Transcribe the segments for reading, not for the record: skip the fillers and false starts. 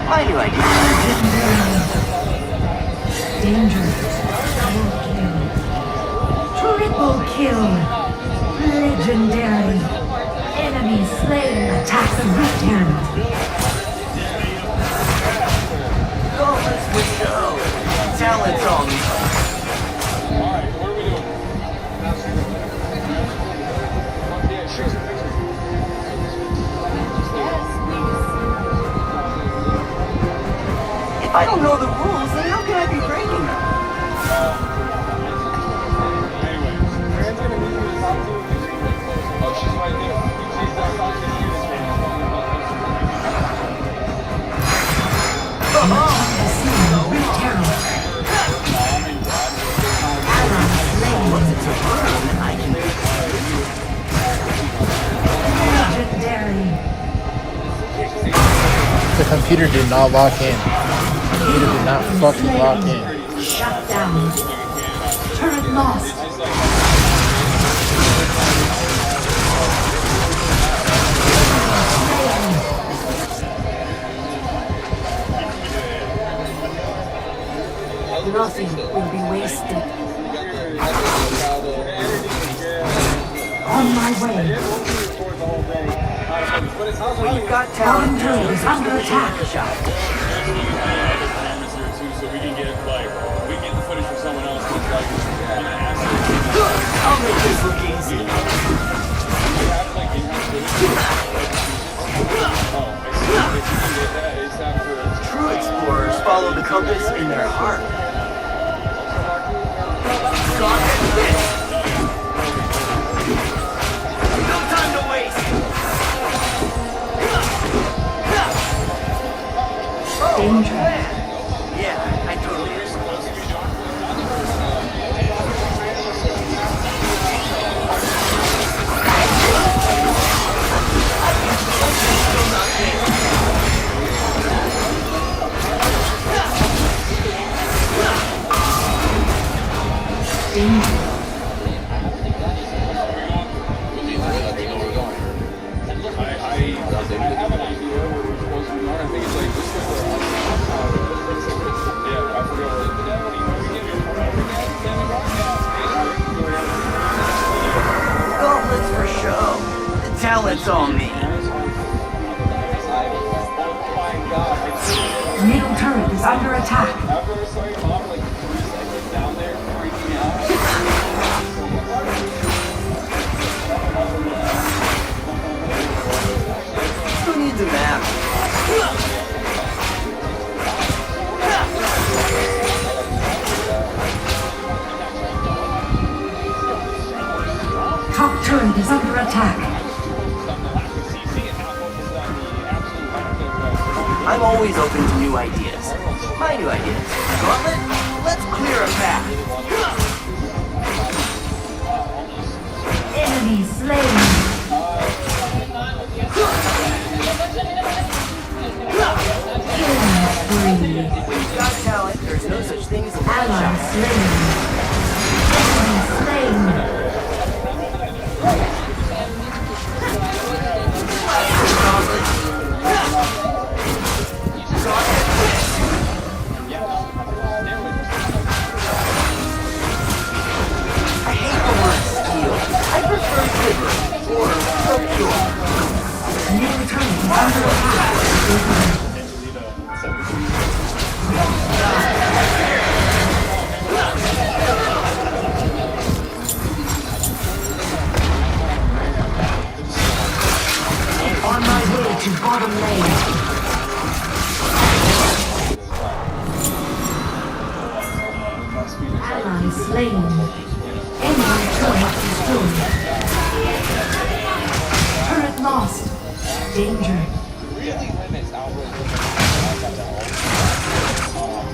My new idea. Danger. Triple kill. Legendary. Enemy slain. Attacks of Rift Hand. Gauntlets for show. Talents on me. Alright, what are we doing? Yeah, sure. If I don't know the rules, then how can I be breaking them? Anyways, Fran's gonna meet you in the top two. Oh, she's right there. She's that top two units right now. Rift Herald. What's it to learn? I can do. Legendary. The computer did not lock in. The computer did not fucking lock in. Shut down. Turret lost. Nothing will be wasted. On my way. We've got Bottom talent. turret is under attack. Shot. So we can get the footage from someone else. I'll make this look easy. True explorers follow the compass in their heart. Gone and this. No time to waste. Danger. Yeah, I totally understand. Danger. Gauntlets for show. The talent's on me. Middle turret is under attack. Who needs a map? Top turret is under attack. I'm always open to new ideas. My new ideas. Gauntlet, let's clear a path. Enemy slain. Killing spree. We've got talent. There's no such thing as a one Ally shot. slain. Enemy slain. Gauntlet. I hate the word steal. I prefer deliver or procure. Middle turret is under attack. On my way to bottom lane. Ally slain. Enemy turret destroyed. Turret lost. Danger. Really limits Alvarez.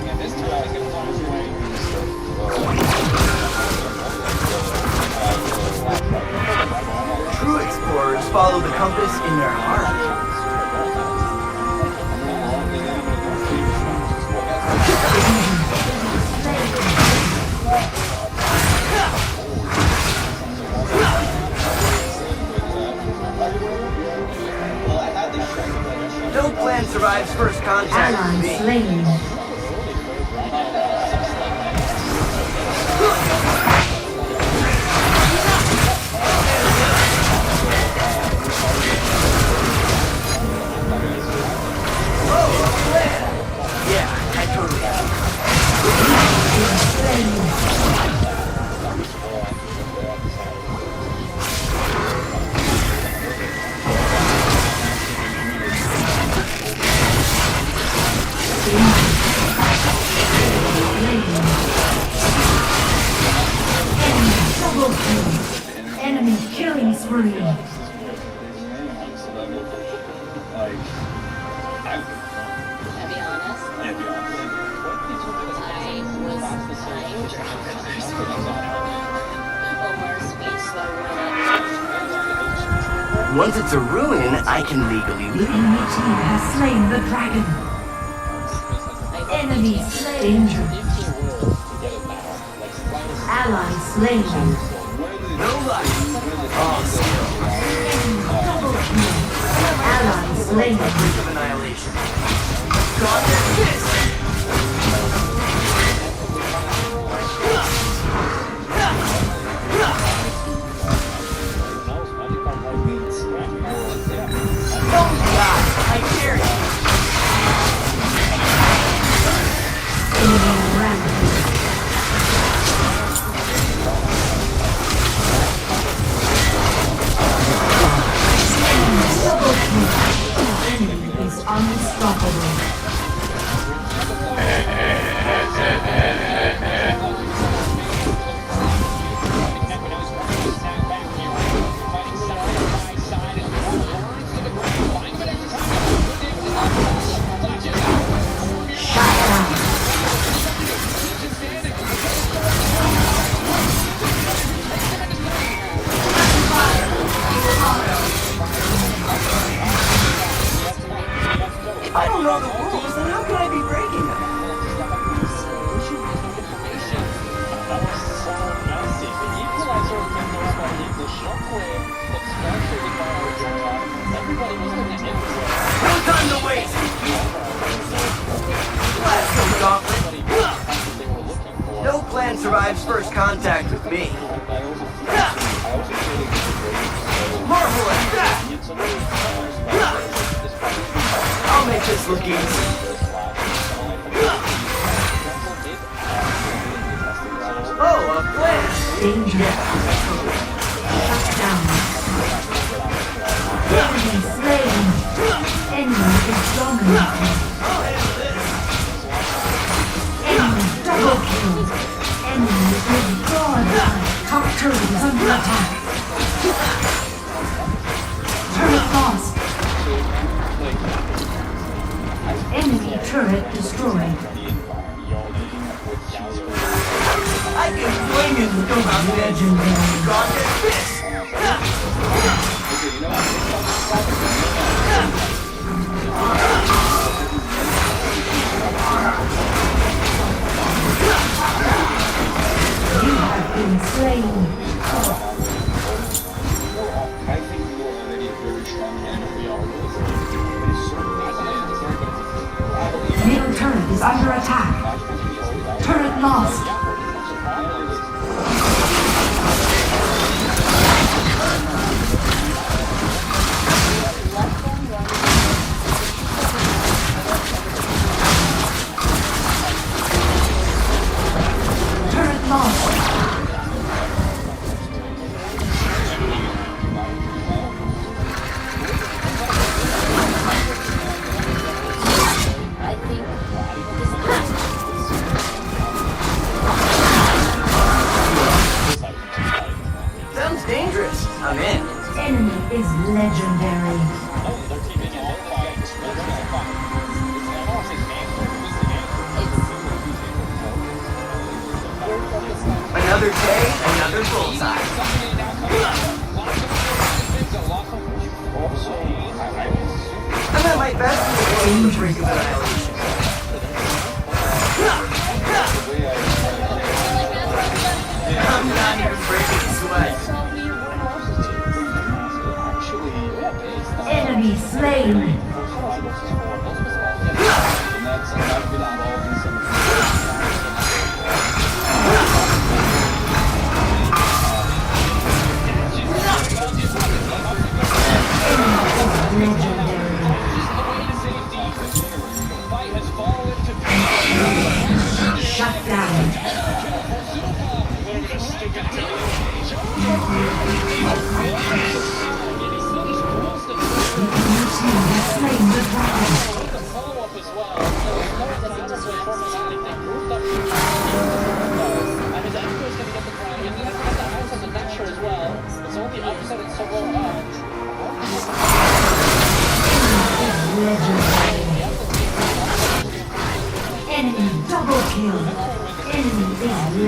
And this time I was going to launch True explorers follow the compass in their heart. Don't play plan survives first contact with Ally me. slain. Yeah, I totally have. Double kill. Enemy killing spree. Like, I'll be honest. Once it's a ruin, I can legally The leave. enemy team has slain the dragon. Enemy slain. Ally slain. No life. All skill. Double kill. Ally slain. Brink of annihilation. Gauntlet fist. Oh God, I dare you. Enemy rampage. Double kill. Enemy is unstoppable. Shut down. If I don't know the rules, then how can I be breaking them? No time to waste. Blast them, Gauntlet. No plan survives first contact with me. Marvel at that! I'll make this look easy. Oh, a plan! Danger. Shut down. Enemy slain. Enemy is dominating. I'll handle this. Enemy double kill. Enemy is gone. Top turret is under attack. Turret lost. Enemy turret destroyed. I can fling it with those Legendary. Gauntlet fist! You have been slain. I think we were already very strong and we are really Middle turret is under attack. Turret lost. Turret lost. I think Sounds dangerous. I'm in. Enemy is legendary. Another day, another bullseye. I'm at my best in the brink of annihilation. I'm not even breaking a sweat. Enemy slain.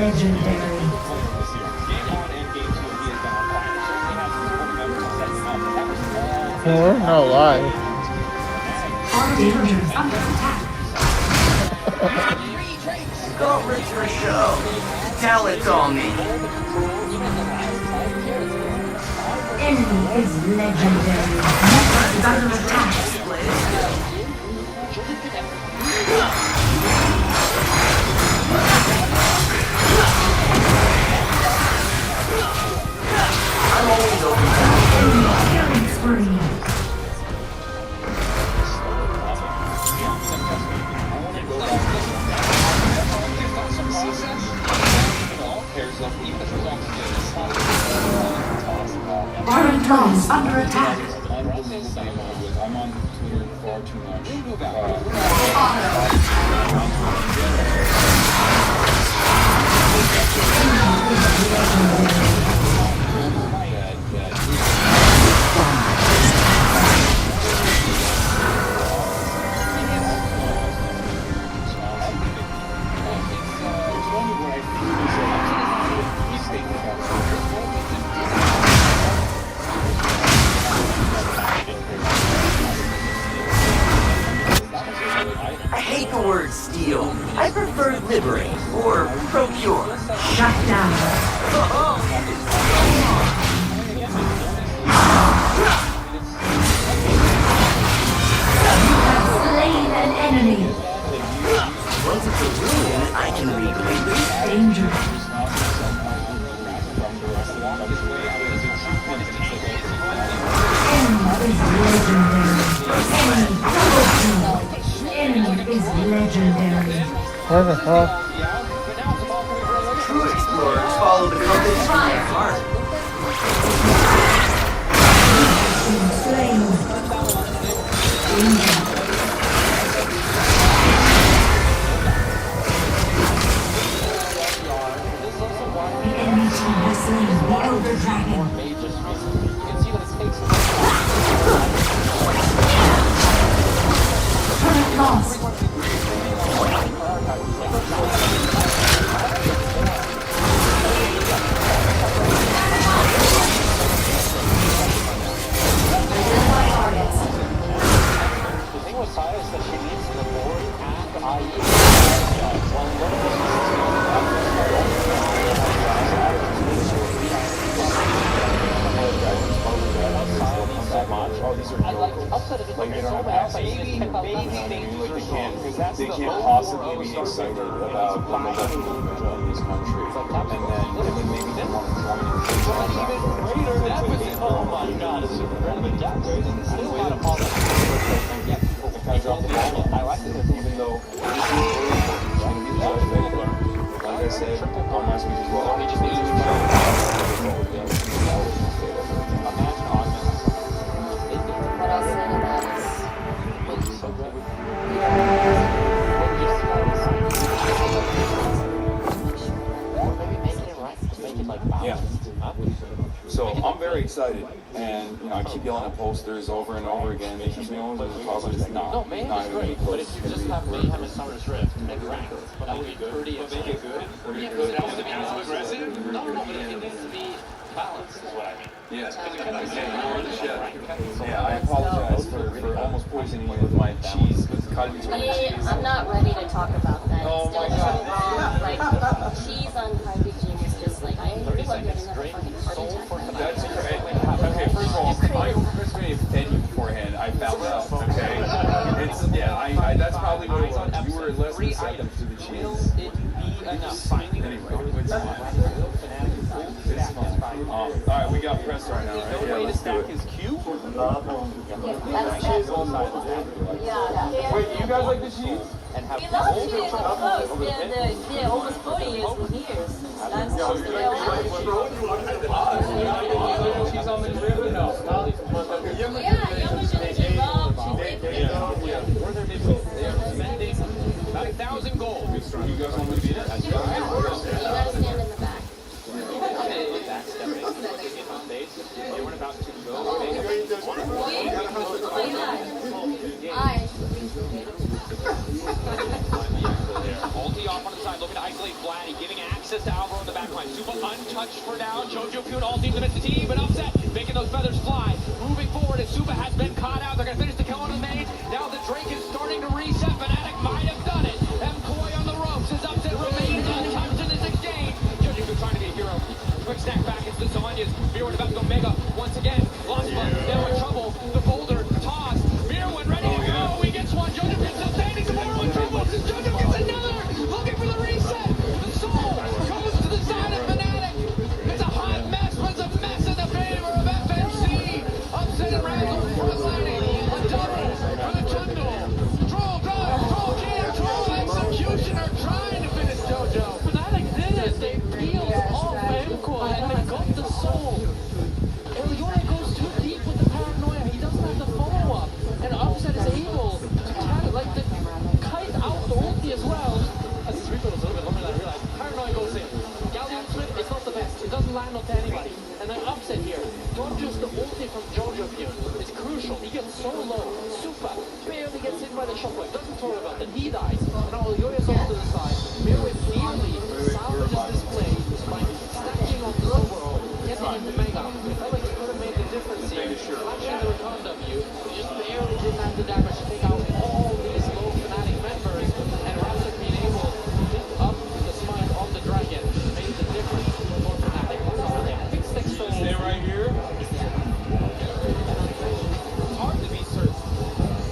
legendary. Game 1 and Game 2, he has been on fire. Certainly has some important members to set him up. That was We're not live. Rangers under attack. Gauntlets for show. Talent's all me. Enemy is legendary. Nexus is under attack. I'm always open. Enemy killing spree. Baron Tom is under attack. I'm on Twitter far too much. I hate the word steal. I prefer liberate or procure. Shut down. Slain an enemy. Once it's a ruin, I can read quickly. Danger. Enemy is legendary. Enemy double kill. Enemy is legendary. What the hell? True explorers follow the compass to their heart. Slain. Danger. The enemy team has slain the Elder Dragon. Turret lost. They can't possibly be excited about the level movement in this country. And then maybe they want to join in. Oh my god, it's super relevant. I dropped the ball. I like it, even though like I said, on last week as well, he just needs What I'll say to that is, Yeah. So I'm very excited, and I keep yelling at posters over and over again. They keep me on with the positive. No, mayhem is great, but if you just have mayhem and Summer's Rift, and crack, that would be pretty exciting. Yeah, because it has to be too aggressive? No, but it needs to be balanced, is what I mean. Yeah, I apologize for almost poisoning you with my cheese, cottage cheese. I'm not ready to talk about that. Oh Still my God. wrong. Like, cheese on Carvigene is just like, I feel like getting another fucking heart attack. That's great. Okay, first of all, I was going to offend you beforehand. I found out. Okay, that's probably what it was. You were less receptive to the cheese. Anyway, it's fine. It's fine. All right, we got press right now, right? Yeah, let's do it. Yeah. Wait, do you guys like the cheese? We love cheese, of course. They're almost 40 years. That's just the way I like it. Cheese on the crib or no? Yeah, yummy cheese involved. About 1,000 gold. You guys want me to be there? You gotta stand in the back. We're about to go. Ulti off on the side, looking to isolate Vladdy, giving access. access to Alvaro in the back line. Super untouched for now. Jojo Pune all teams amidst the team, but upset, making those feathers fly. Moving forward, as Super has been caught out. They're going to finish the kill on the main. Now the Drake is starting to reset. Fnatic might have done it. MCoy on the ropes. His upset remains untouched in this exchange. Jojo Pune trying to be a hero. Quick snack back into the Zonyas. Mirwin about to go mega once again. Lost one. Now in trouble. The boulder tossed. Mirwin ready to go. He gets one. Jojo Pune still standing. Tomorrow in trouble. Jojo gets another. Looking for the reset. The soul goes to the side of Fnatic. It's a hot mess, but it's a mess in the favor of FNC. Upset and Razzle frontlining. A double for the Tundle. Troll God, Troll King, Troll Executioner trying to finish Jojo. Fnatic did it. They peeled off MCoy and they got the soul. Eliora goes too deep with the paranoia. He doesn't have the follow-up. And Upset is able to tag like the kite out the ulti as well. As this replay was a little bit longer than I realized. Paranoia goes in. Galleon Smith, it's not the best. It doesn't land onto anybody. And then Upset here dodges the ulti from Jojo Pune. It's crucial. He gets so low. Super barely gets hit by the shockwave. Doesn't talk about it. He dies. And all Yoya's off to the side. Mirwin nearly salvages this play by stacking on the overall. Getting into Mega. It felt like he could have made the difference here. Flashing the return W. He just barely didn't have the damage to take out all these low Fnatic members. And Razak being able to pick up the smite on the dragon made the difference for Fnatic. Big stick soul. Stay right here. It's hard to be certain.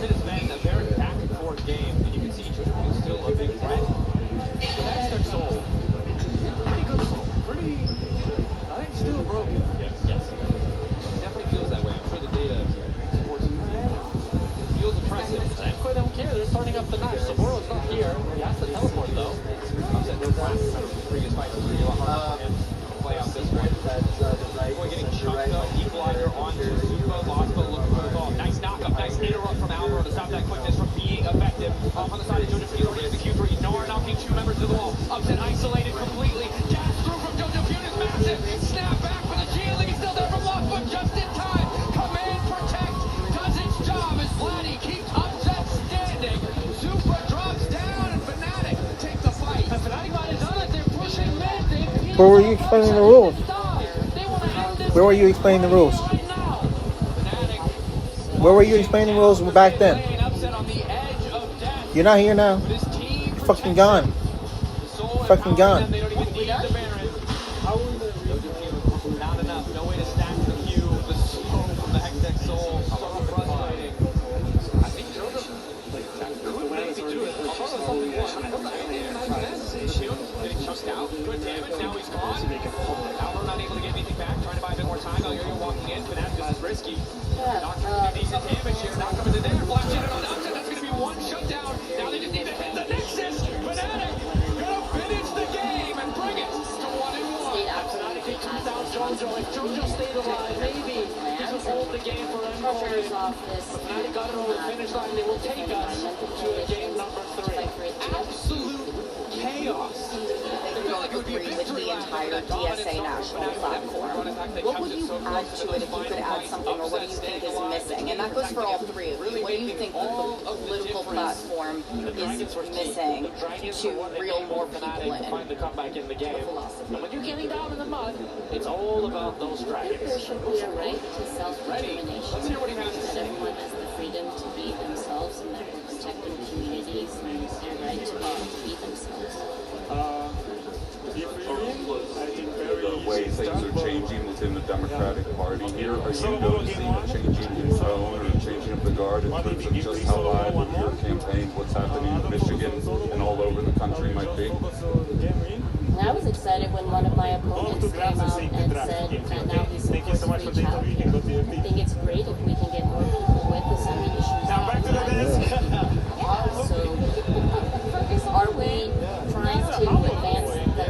It has been a very back and forth game, and you can see Jojo is still a big threat. So that's their soul. Pretty good soul. Pretty. I think still broken. Yes. Definitely feels that way. I'm sure the data supports it. Feels impressive. They don't care. They're starting up the match. Saboro's not here. He has to teleport though. Upset no class. Previous fight was really a lot harder for him to play out this one. Boy getting chunked though. Equalizer onto Zuba. Lospo looking for the ball. Nice knockup. Nice interrupt from Alvaro to stop that quickness from being effective. Off on the side of Jojo Pune already executes where Nor knocking two members to the wall. Upset isolated completely. Gas through from Jojo Pune is massive. Snap back for the shielding. He's still there from Lockwood just in time. Command Protect does its job as Vladdy keeps Upset standing. Super drops down and Fnatic take the fight. And Fnatic might have done it. They're pushing mid. They Where were you explaining the rules? They want to end this Where were you explaining the rules? right now. Fnatic Where were you explaining the rules back then? playing Upset on the edge of death. You're not here now. This team You're fucking gone. Fucking gone. They don't even need the Baron. Not enough. No way to stack the Q. The smoke from the Hextech Soul. So frustrating. I think Jojo could maybe do it. Although something was. I don't know. Getting chucked out. Good damage. Now he's gone. Alvaro not able to get anything back. Trying to buy a bit more time. Elyoya walking in. Fnatic, this is risky. Not trying to do decent damage here. Not coming to there. Flash in on Upset. That's going to be one shutdown. Now they just need to hit the Nexus. Fnatic gonna finish the game and bring it to 1-1. Fnatic takes without Jojo. If Jojo stayed alive, maybe this will hold the game for MCoy. But Fnatic got it over the finish line. They will take us to game number 3. Absolute chaos. Agree with the entire DSA national platform. What would you add to it if you could add something, or what do you think is missing? And that goes for all three of you. What do you think that the political platform is missing to reel more people in? Find the comeback in the game. And when you're getting down in the mud, it's all about those dragons. There should be a right to self-determination. Let's hear what he has to That say. everyone has the freedom to be themselves, and that we're protecting communities and their right to be themselves. The way things are changing within the Democratic Party here, are you noticing a changing in tone or a changing of the guard in terms of just how live your campaign, what's happening in Michigan and all over the country might be? And I was excited when one of my opponents came out and said that now he supports free childcare. I think it's great if we can get more people with the same issues. So, are we trying to advance the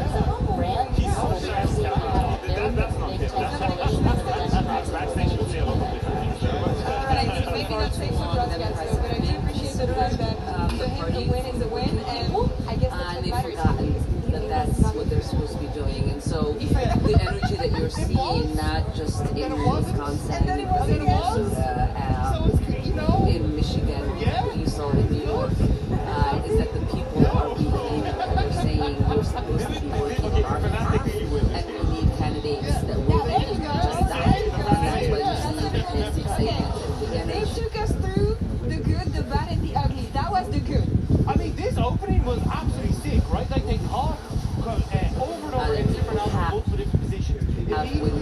brand? Or we are seeing how their big tech coalition for the Democrats and the Maybe not say for broadcasting, but I do appreciate the fact that for him, the win is a win, and I guess that's what they've matters. forgotten that that's what they're supposed to be doing. And so the energy that you're seeing, not just in Wisconsin, in Minnesota, in Michigan, what you saw in New York, is that the people are behaving and they're saying we're supposed to be working They took us through the good, the bad, and the ugly. That was the good. I mean, this opening was absolutely sick, right? Like they caught over and over in different angles, multiple different positions.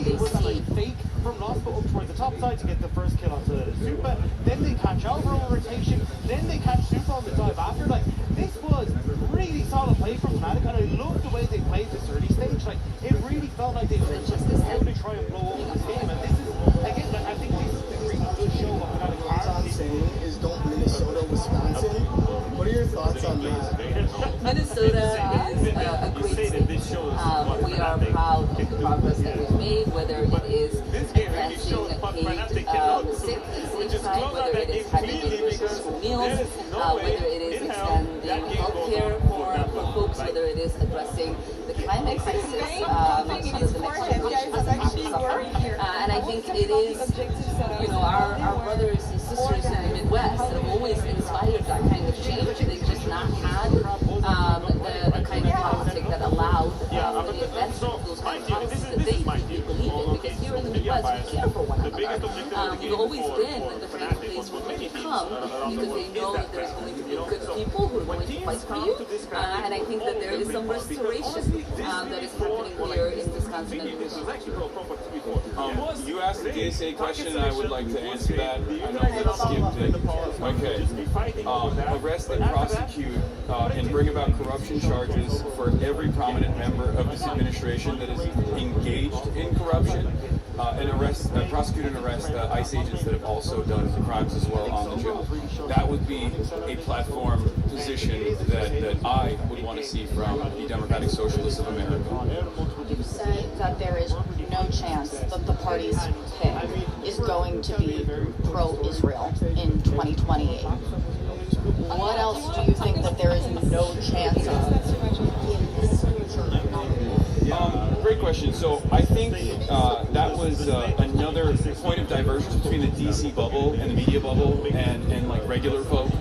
It was like fake from Nospa up towards the top side to get the first kill onto Super. Then they catch over on rotation. Then they catch Super on the dive after. Like this was really solid play from Fnatic, and I loved the way they played this early stage. Like it really felt like they were just to try and blow up this game. And this is again, like, I think this is a really good show of Fnatic. All I'm saying is don't Minnesota, Wisconsin. What are your thoughts on that? Minnesota is a great state. We are proud of the progress that we've made, whether it is advancing paid sick side, whether it is having universal meals, whether it is expanding healthcare for folks, whether it is addressing the climate crisis, some of the next generations suffer. And I think it is, you know, our brothers and sisters in the Midwest that have always inspired that kind of change. They've just not had the kind of politics that allowed the advancement of those kind of policies that they deeply believe in. Because here in the Midwest, we care for one another. We've always been the kind of place where people come because they know that there's going to be good people who are going to fight for you. And I think that there is some restoration that is happening here in Wisconsin and you asked the DSA question, and I would like to answer that. I know we skipped it. Okay. Arrest and prosecute and bring about corruption charges for every prominent member of this administration that is engaged in corruption, and prosecute and arrest ICE agents that have also done crimes as well on the job. That would be a platform position that I would want to see from the Democratic Socialists of America. You say that there is no chance that the party's pick is going to be pro-Israel in 2028. What else do you think that there is no chance of in this future? Great question. So I think that was another point of divergence between the DC bubble and the media bubble and like regular folk.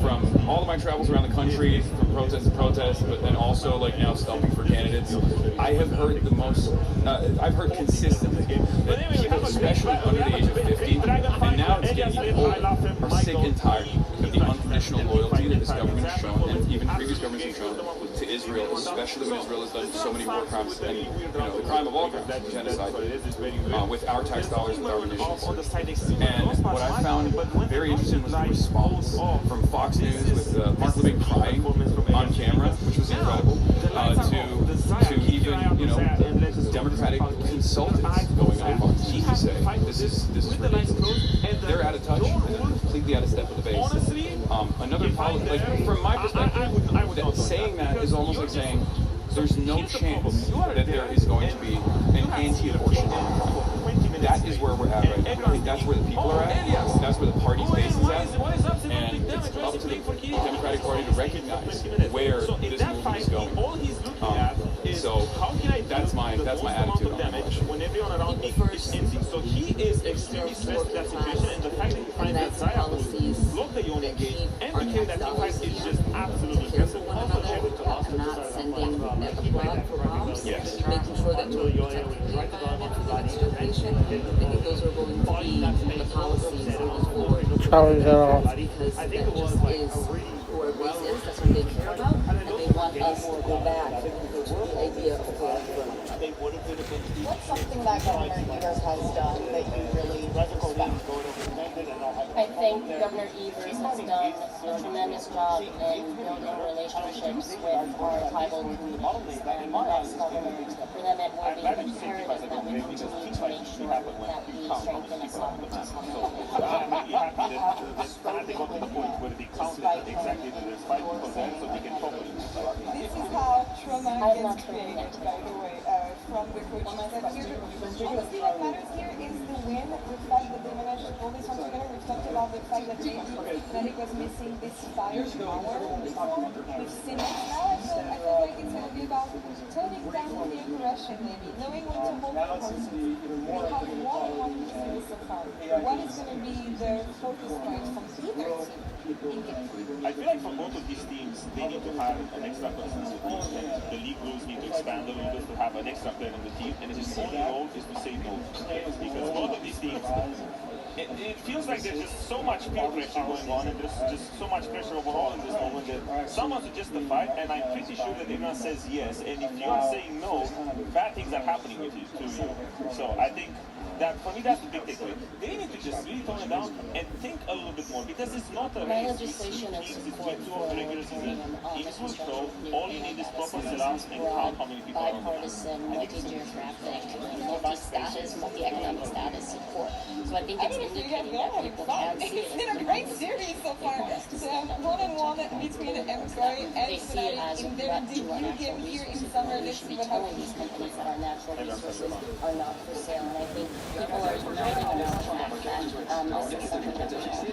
From all of my travels around the country, from protest to protest, but then also like now stumping for candidates, I have heard the most. I've heard consistently that people, especially under the age of 50, and now it's getting even older, are sick and tired of the unconditional loyalty that this government has shown, and even previous governments have shown to Israel, especially when Israel has done so many war crimes, and you know the crime of all crimes, genocide, with our tax dollars, with our munitions. And what I found very interesting was the response from Fox News with Mark Levin crying on camera, which was incredible, to even, you know, Democratic consultants going on Fox News to say this is ridiculous. They're out of touch and they're completely out of step with the base. Another policy, like from my perspective, saying that is almost like saying there's no chance that there is going to be an anti-abortion Democrat. That is where we're at right now. I think that's where the people are at. That's where the party's base is at. And it's up to the Democratic Party to recognize where this movement is going. So that's my attitude on that question. So he is extremely stressed with that situation, and the fact that he finds that Zaya block the Ion engage and the kill that he finds is just absolutely impressive. And not sending abroad for bombs, making sure that we're protecting the environment for the next generation. I think those are going to be the policies moving forward. Because that just is who our base is, that's what they care about, and they want us to go back to the idea of What's something that Governor Evers has done that you really respect? I think Governor Evers has done a tremendous job in building relationships with our tribal communities, and as governor, for them it will be imperative that we continue to make sure that we strengthen the sovereignty. This is how trauma gets created, by the way, from the coaches that here. Honestly, what matters here is the win, the fact that they managed to pull this one together. We've talked about the fact that maybe Fnatic was missing this firepower before. We've seen it now, so I feel like it's going to be about toning down the aggression, maybe, knowing when to hold the horses. We have one team so far. What is going to be the focus point from either team? I feel like for both of these teams, they need to have an extra consistency. The league rules need to expand a little bit to have an extra player on the team, and his only role is to say no. Because both of these teams it feels like there's just so much peer pressure going on, and there's just so much pressure overall in this moment that someone suggests the fight, and I'm pretty sure that everyone says yes, and if you are saying no, bad things are happening with you, to you. So I think that, for me, that's the big takeaway. They need to just really tone it down and think a little bit more, because it's not a My race. legislation is It's support G2 for of the regular season. the It's full show. construction All you need is proper setup and count how many people are on the line. bipartisan, multi-geographic, multi-status, multi-economic status support. So I think it's indicating that people can see it. It's been a great series so far. So one-on-one between Mcoy and They see it as Fnatic a in their threat to our debut natural game here in resources. summer. We Let's should see be what telling happens. these companies that our natural resources are not for sale. And I think people are uniting around the fact that this is something that we should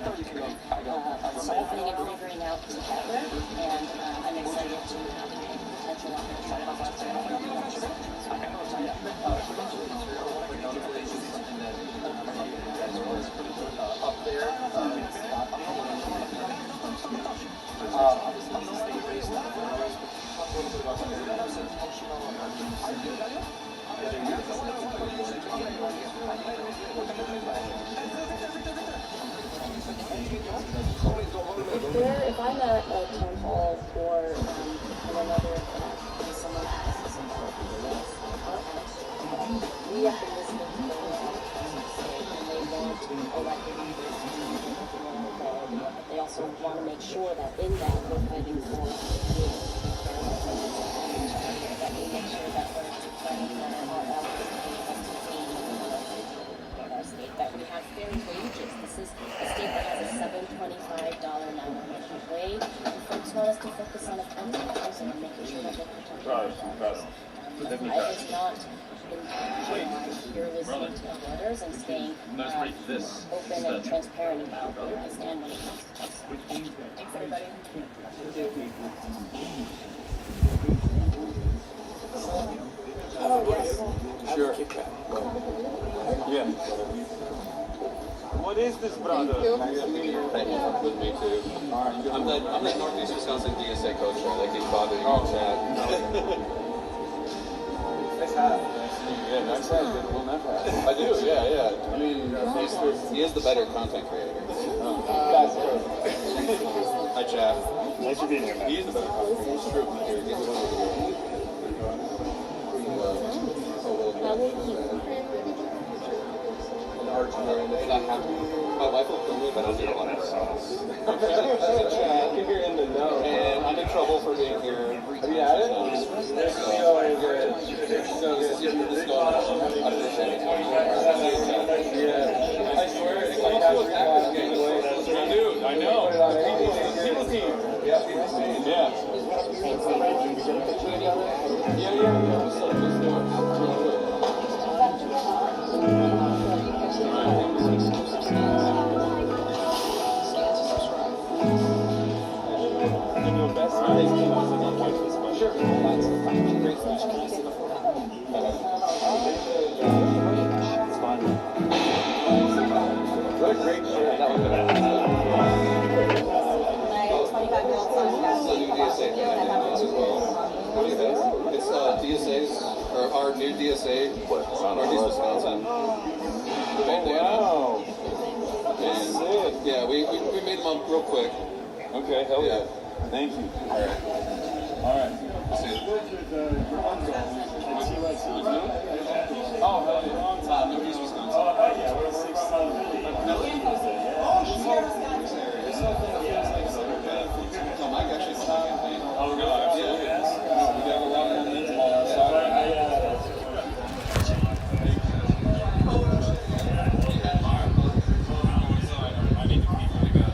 solving and figuring out together. And I'm excited to have potential If I'm at a town hall or in another event and someone asks about this, we have been listening to them and they want elected leaders to be involved, but they also want to make sure that in that we're fighting for that we make sure that we're fighting for our allies our state, that we have fair wages. This is a state that has a $725 non-minimum wage, and folks want us to focus on affordable housing and making sure that they're protected. I was not you're listening to the orders and staying open and transparent about where I stand when it comes to this. Thanks, everybody. Oh, yes. Sure. Yeah. What is this, brother? With me too. I'm the Northeast Wisconsin DSA coach there. That keeps bothering you in chat. Nice hat. Yeah, nice hat. We'll never have. I do, yeah. I mean, he is the better content creator. That's true. Hi, chat. Nice to be here, man. He is the better content creator. It's true. He's the one my wife will kill me if I don't do a lot of sauce. I think you're in the know. And I'm in trouble for being here. Have you had it? It's so good. It's so good. Just going I understand it. Yeah. I swear, it's like after Packers game away. Dude, I know. People's team. Yeah, people's team. Yeah. What a great show. That was It's DSA's, or our new DSA, Northeast Wisconsin. Wow. And, yeah, we made them up real quick. Okay, hell yeah. Thank you. Alright. See you. Oh, hell yeah. Northeast Wisconsin. Oh, hell yeah. We're 16. No, Mike actually saw my campaign. Oh, no, absolutely. Yeah. We got a lot of momentum on our side. I need to pee really bad.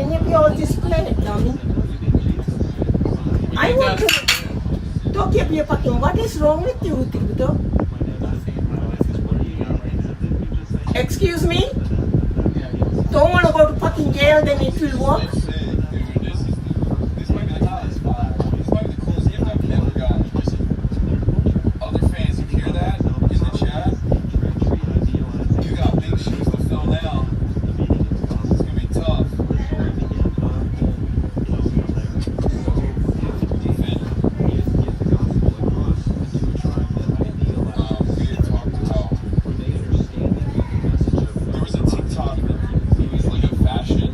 Can you be all display, dummy? I want to talk to you fucking. What is wrong with you, Tito? Excuse me? Don't want to go to fucking jail, then it will work? Other fans, you hear that in the chat? You got big shoes to fill now. It's gonna be tough. There was a TikTok. It was like a fashion.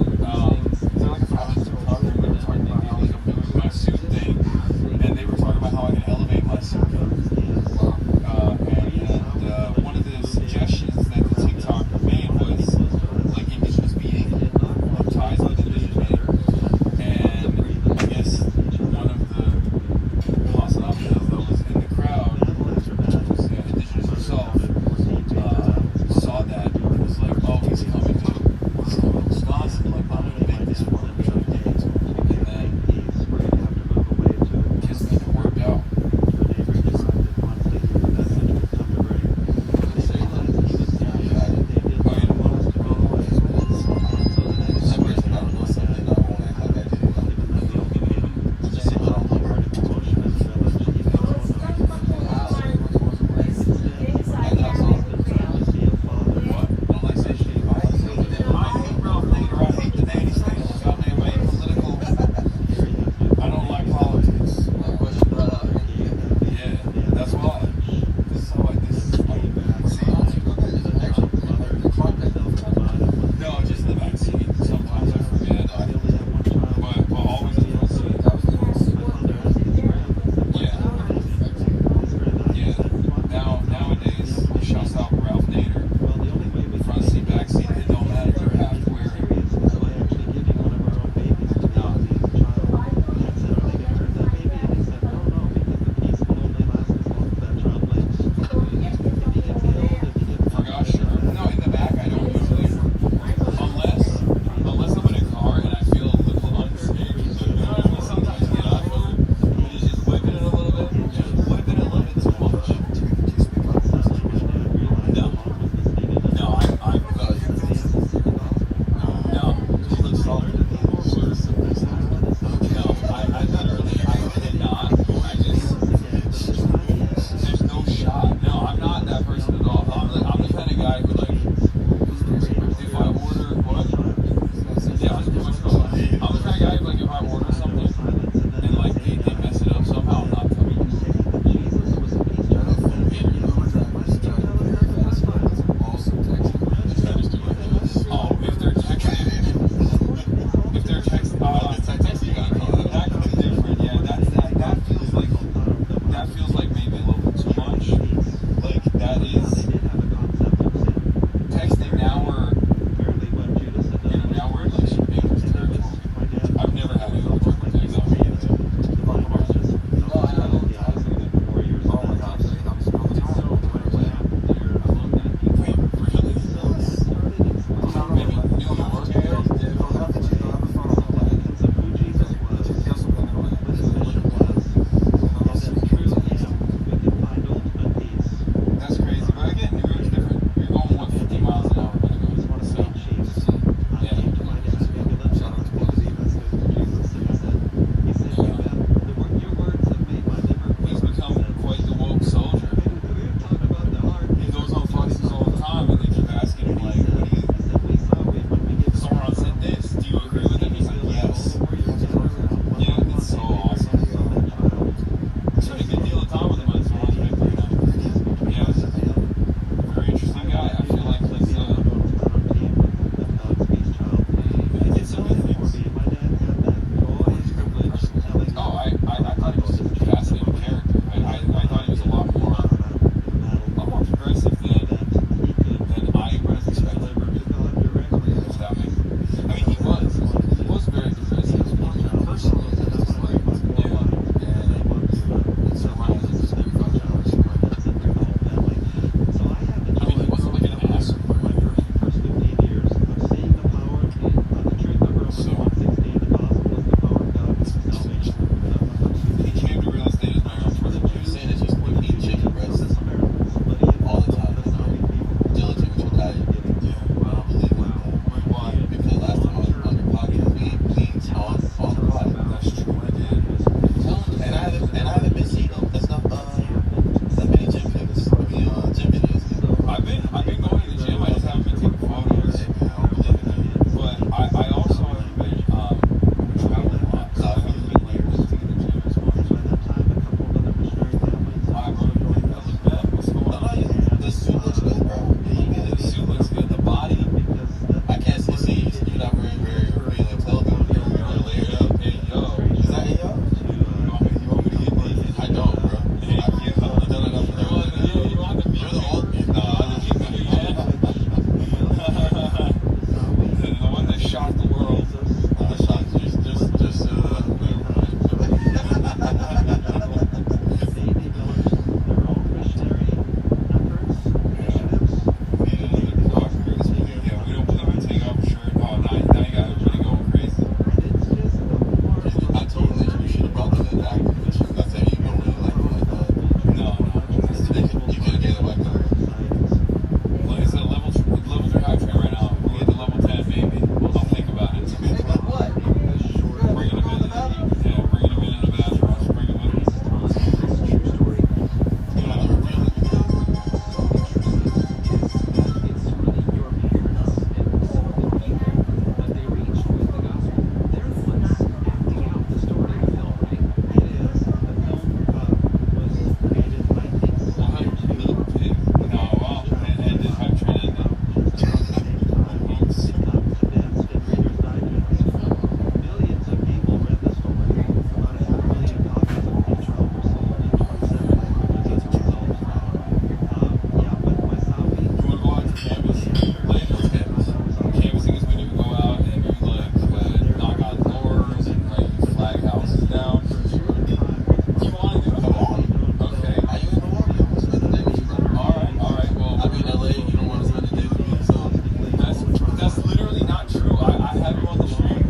That's literally not true. I have him on the stream.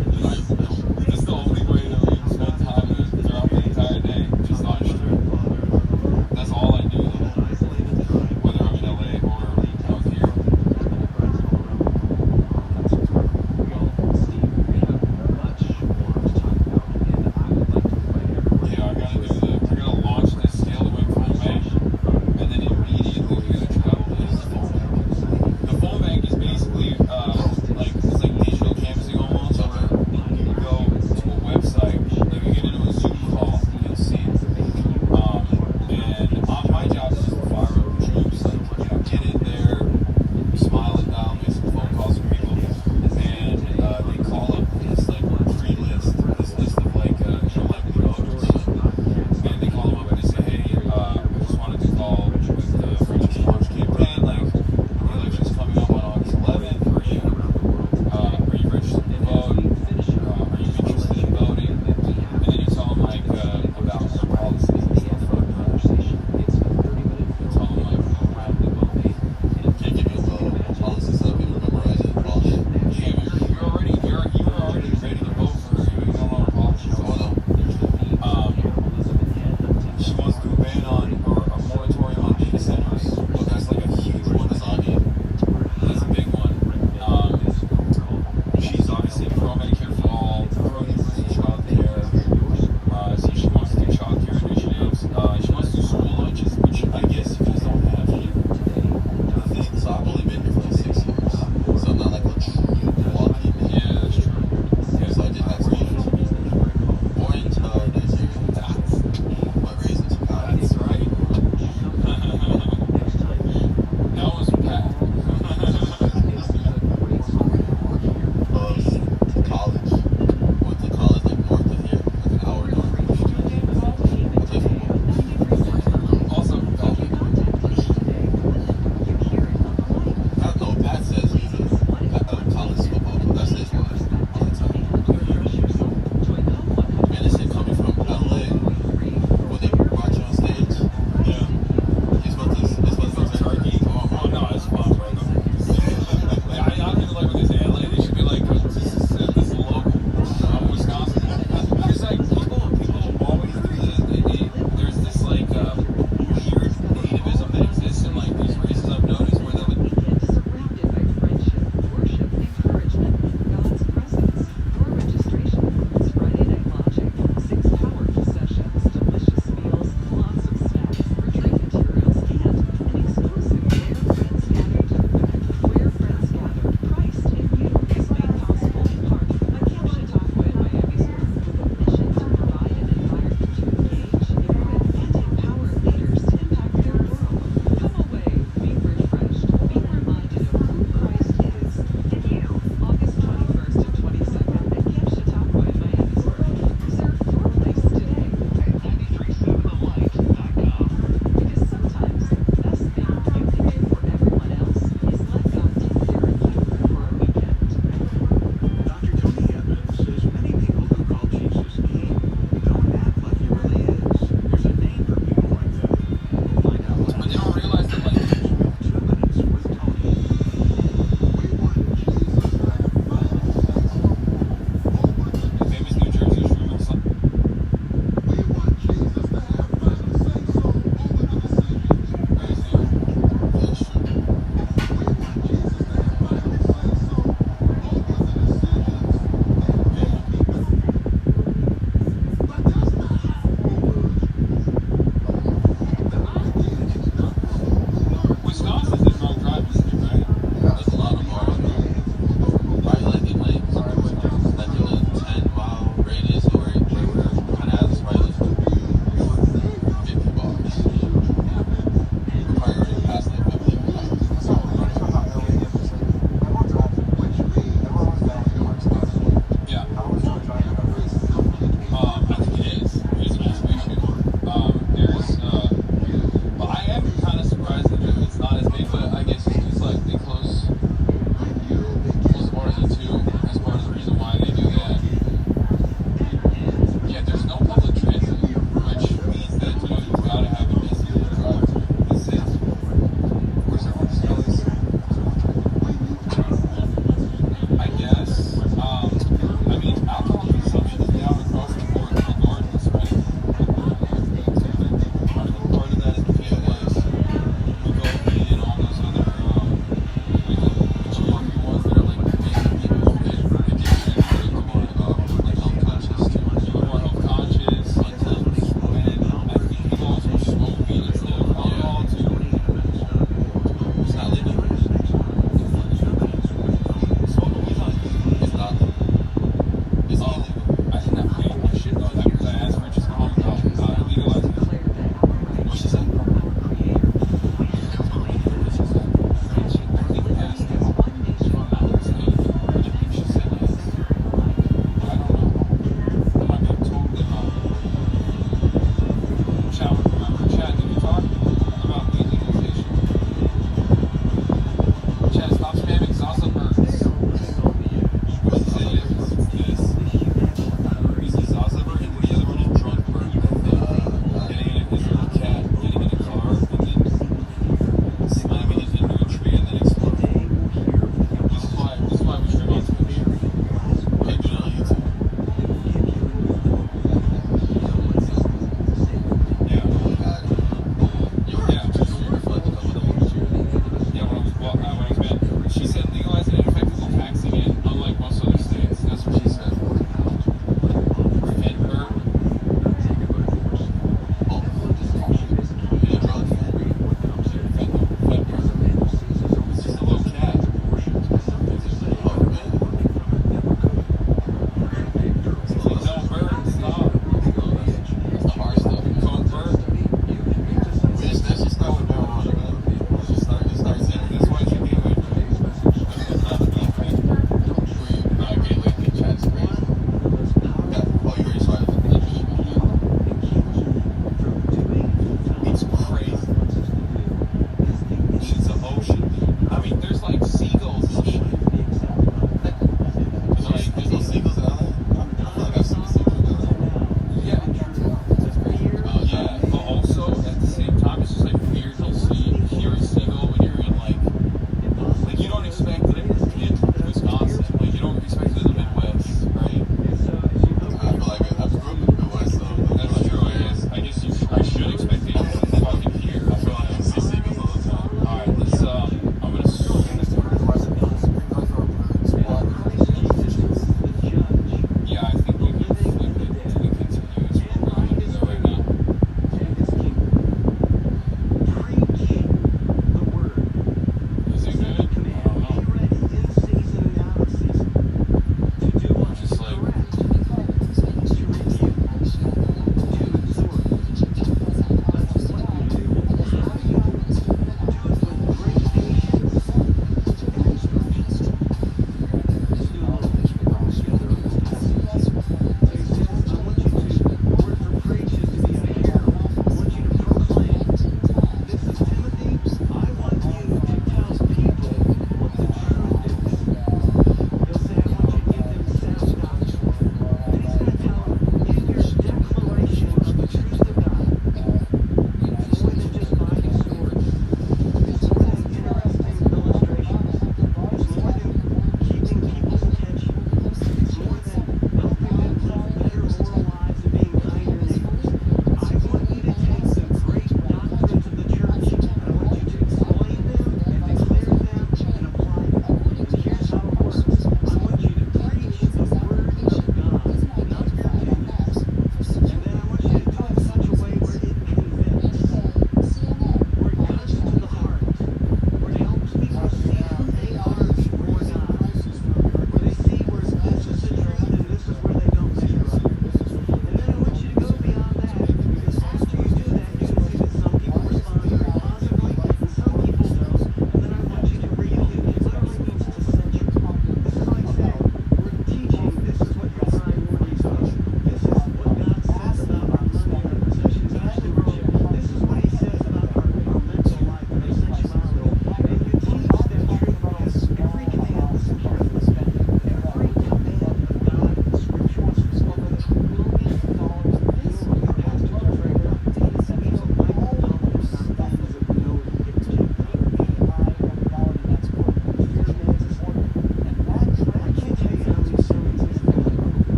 This is the only way that we spend time throughout the entire day. It's not true. That's all I do, whether I'm in LA or out here. Yeah, we're gonna launch this Scale the Win full bank, and then immediately we're gonna travel this full bank. The full bank is basically like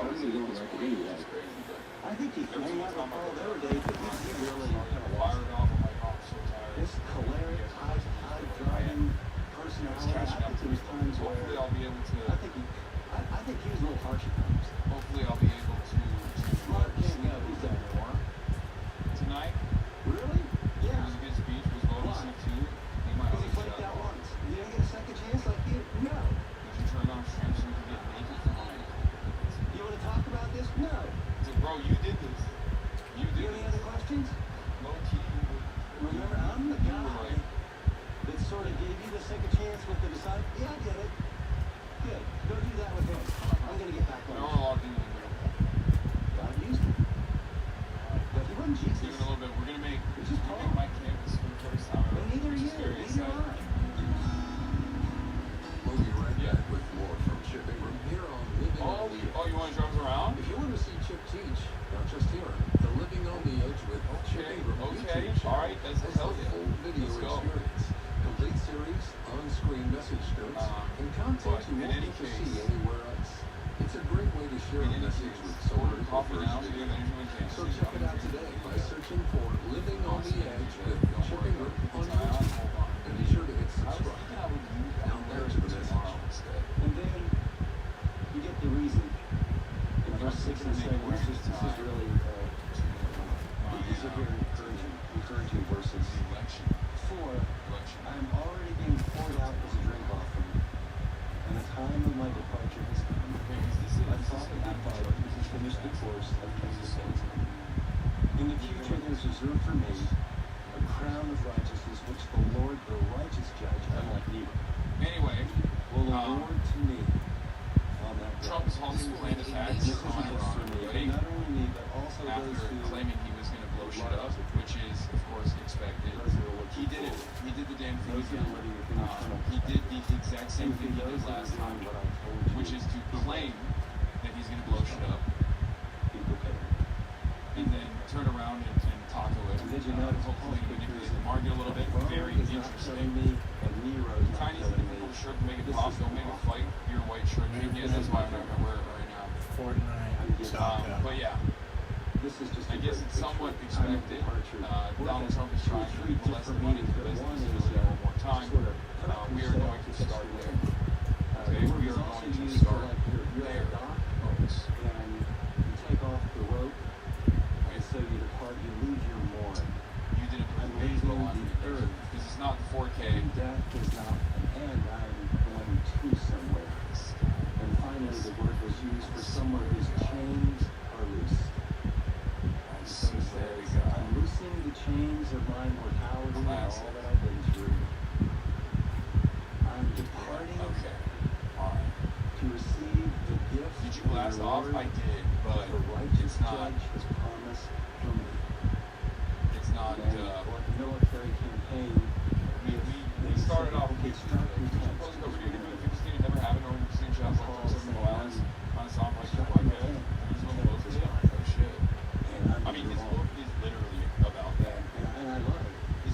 always going to go on record anyway. I think he can hang out with Paul the other day, but he really fired off. I'm like, oh, I'm so tired. this choleric, high-driving personality. I think there was times where Hopefully I'll be able to. I think he was a little harsh at times. Hopefully I'll be able to Smart can't go. Who's that? more tonight. Really? It Yeah. was a good speech. Was voted Why? C2. He might Because he always flaked shut out up. once. You didn't get a second chance like you? No. Did you turn on stream so we can get naked tonight? You want to talk about this? No. Bro, you did this. You Do did you have any this. other questions? Low key. Remember, I'm the guy that sort of gave you the second chance with the decide. Yeah, I get it. Good. Go do that with him. I'm going to get back Now on. we're logged in. God used him. But he wasn't Jesus. Even a little bit. We're gonna make. It's just We're gonna make my campus for the first time. And neither are which you. is very Neither am exciting. I. We'll be right back with more from Chipping Room here on Living on the Edge. Oh, you want to drive us around? If you want to see Chip teach, not just hear him, the Living on the Edge with Chipping Room Okay. YouTube channel All right. That's has hell the yeah. full video Let's go. experience, complete series, on-screen message notes, and content but you in won't any get to case- see anywhere else. It's a great way to share In a any message case, with so someone order who coffee prefers now. So video. you're gonna enjoy the So check it out today by searching for Living on the Edge with Chipping Room on YouTube. And be sure to hit subscribe. Now back to the message. And then you get the reason. In verse 6 and 7, this is really, these are very encouraging verses. 4, I am already being poured out as a drink offering, and the time of my departure has come. I thought that my Father has finished the course of Jesus' faith. In the future there is reserved for me a crown of righteousness, which the Lord, the righteous judge, unlike Nero, Anyway, will award to me on that day. Trump is halting planned attacks This is on just for Iran, me, right? not only me, but also those After who claiming he was going to blow shit up, which is, of course, expected. He did it. He did the damn thing again. He did the exact same thing he did last time, which is to claim that he's going to blow shit up, and then turn around and taco it. Hopefully manipulate the market a little bit. Very interesting. Tiny little shirt to make it pop. Don't make it fight. Your white shirt. Yeah, that's why I'm not going to wear it right now. Fortnite. But yeah. I guess it's somewhat expected. Donald Trump is trying to molest the money to the business one more time. We are going to start there. Okay, we are going to start there, folks. and you take off the rope, and so you depart, you leave your mourn. You did a I'm pretty leaving low on the earth. because it's not 4K. And death is not an end. I am going to somewhere. And finally, the word was used for somewhere whose chains are loose. So it says, I'm loosing the chains of my mortality and all that I've been through. I'm departing to receive the gift. Did you blast off? I did, but the righteous it's not. judge has promised for me. It's not. And like a military campaign, We started off with never having or seen shots like this on the islands on a song like that.